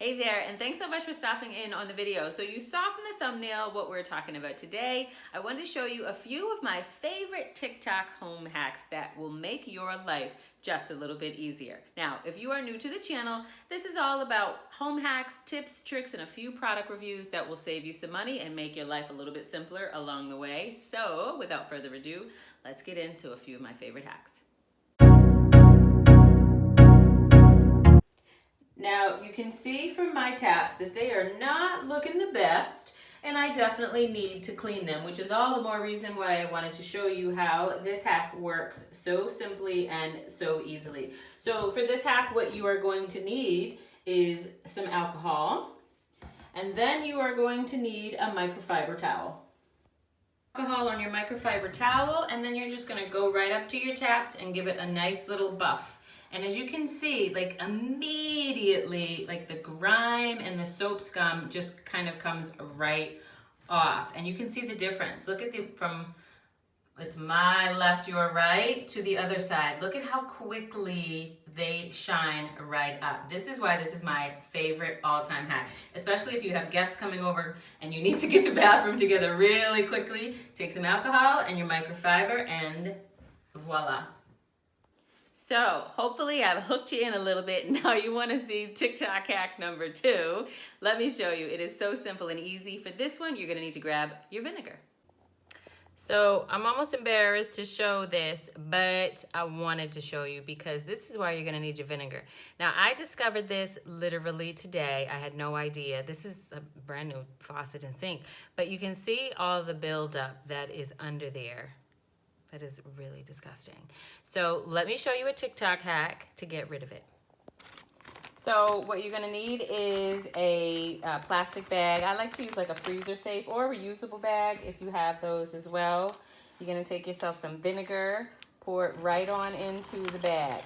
Hey there, and thanks so much for stopping in on the video. So you saw from the thumbnail what we're talking about today. I wanted to show you a few of my favorite TikTok home hacks that will make your life just a little bit easier. Now, if you are new to the channel, this is all about home hacks, tips, tricks, and a few product reviews that will save you some money and make your life a little bit simpler along the way. So without further ado, let's get into a few of my favorite hacks. Now, you can see from my taps that they are not looking the best, and I definitely need to clean them, which is all the more reason why I wanted to show you how this hack works so simply and so easily. So for this hack, what you are going to need is some alcohol, and then you are going to need a microfiber towel. Alcohol on your microfiber towel, and then you're just going to go right up to your taps and give it a nice little buff. And as you can see, like immediately, like the grime and the soap scum just kind of comes right off. And you can see the difference. Look at it's my left, your right, to the other side. Look at how quickly they shine right up. This is why this is my favorite all-time hack, especially if you have guests coming over and you need to get the bathroom together really quickly. Take some alcohol and your microfiber and voila. So hopefully I've hooked you in a little bit. Now you want to see TikTok hack number 2. Let me show you. It is so simple and easy. For this one, you're going to need to grab your vinegar. So I'm almost embarrassed to show this, but I wanted to show you because this is why you're going to need your vinegar. Now I discovered this literally today. I had no idea. This is a brand new faucet and sink, but you can see all the buildup that is under there. That is really disgusting. So let me show you a TikTok hack to get rid of it. So what you're gonna need is a plastic bag. I like to use like a freezer safe or a reusable bag if you have those as well. You're gonna take yourself some vinegar, pour it right on into the bag.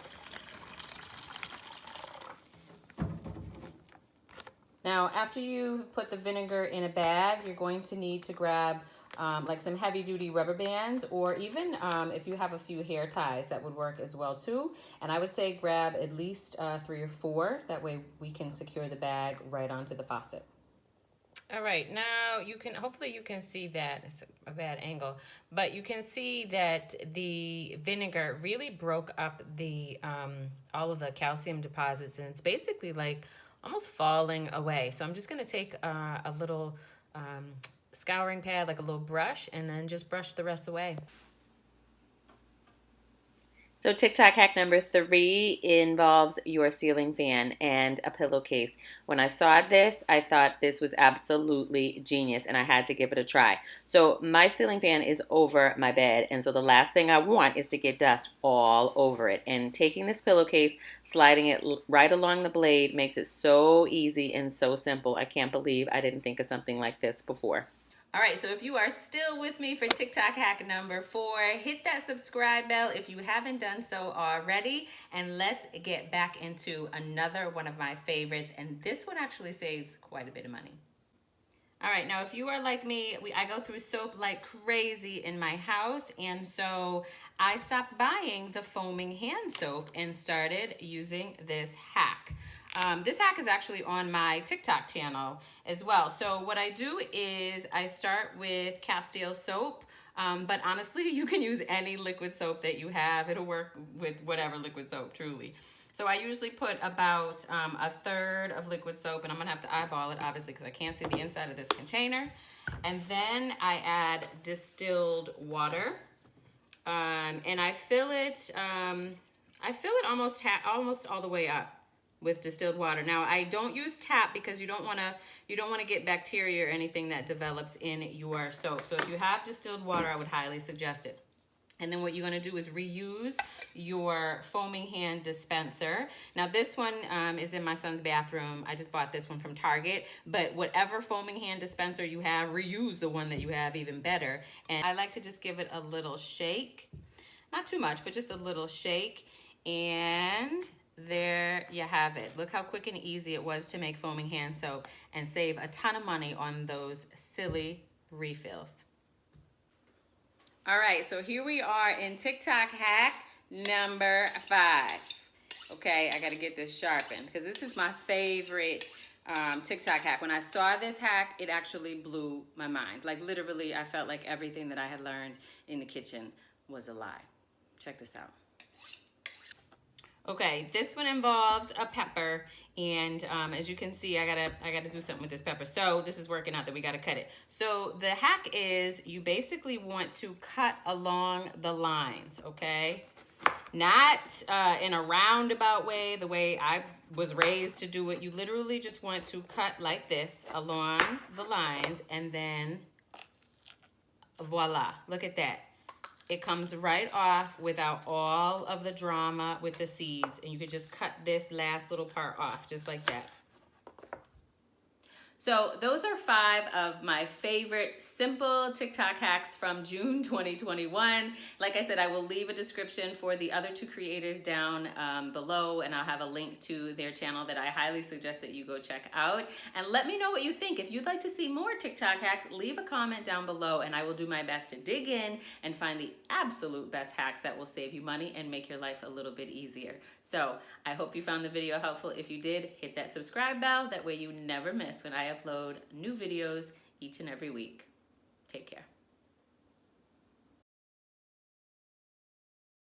Now, after you put the vinegar in a bag, you're going to need to grab like some heavy duty rubber bands, or even if you have a few hair ties, that would work as well too. And I would say grab at least 3 or 4. That way we can secure the bag right onto the faucet. All right, now hopefully you can see that. It's a bad angle, but you can see that the vinegar really broke up the all of the calcium deposits, and it's basically like almost falling away. So I'm just gonna take a little scouring pad, like a little brush, and then just brush the rest away. So TikTok hack number 3 involves your ceiling fan and a pillowcase. When I saw this, I thought this was absolutely genius, and I had to give it a try. So my ceiling fan is over my bed, and so the last thing I want is to get dust all over it. And taking this pillowcase, sliding it right along the blade makes it so easy and so simple. I can't believe I didn't think of something like this before. All right, so if you are still with me for TikTok hack number 4, hit that subscribe bell if you haven't done so already, and let's get back into another one of my favorites, and this one actually saves quite a bit of money. All right, now if you are like me, I go through soap like crazy in my house, and so I stopped buying the foaming hand soap and started using this hack. This hack is actually on my TikTok channel as well. So what I do is I start with Castile soap, but honestly, you can use any liquid soap that you have. It'll work with whatever liquid soap, truly. So I usually put about 1/3 of liquid soap, and I'm gonna have to eyeball it, obviously, because I can't see the inside of this container. And then I add distilled water, and I fill it. Almost all the way up with distilled water. Now I don't use tap because you don't want to get bacteria or anything that develops in your soap. So if you have distilled water, I would highly suggest it. And then what you're going to do is reuse your foaming hand dispenser. Now this one is in my son's bathroom. I just bought this one from Target, but whatever foaming hand dispenser you have, reuse the one that you have, even better. And I like to just give it a little shake. Not too much, but just a little shake. And there you have it. Look how quick and easy it was to make foaming hand soap and save a ton of money on those silly refills. All right, so here we are in TikTok hack number 5. Okay, I gotta get this sharpened because this is my favorite TikTok hack. When I saw this hack, it actually blew my mind. Like literally, I felt like everything that I had learned in the kitchen was a lie. Check this out. Okay, this one involves a pepper, and as you can see, I gotta do something with this pepper. So this is working out that we gotta cut it. So the hack is you basically want to cut along the lines, okay? Not in a roundabout way, the way I was raised to do it. You literally just want to cut like this along the lines, and then voila, look at that. It comes right off without all of the drama with the seeds, and you could just cut this last little part off just like that. So those are 5 of my favorite simple TikTok hacks from June 2021. Like I said, I will leave a description for the other 2 creators down below, and I'll have a link to their channel that I highly suggest that you go check out. And let me know what you think. If you'd like to see more TikTok hacks, leave a comment down below, and I will do my best to dig in and find the absolute best hacks that will save you money and make your life a little bit easier. So I hope you found the video helpful. If you did, hit that subscribe bell. That way you never miss when I upload new videos each and every week. Take care.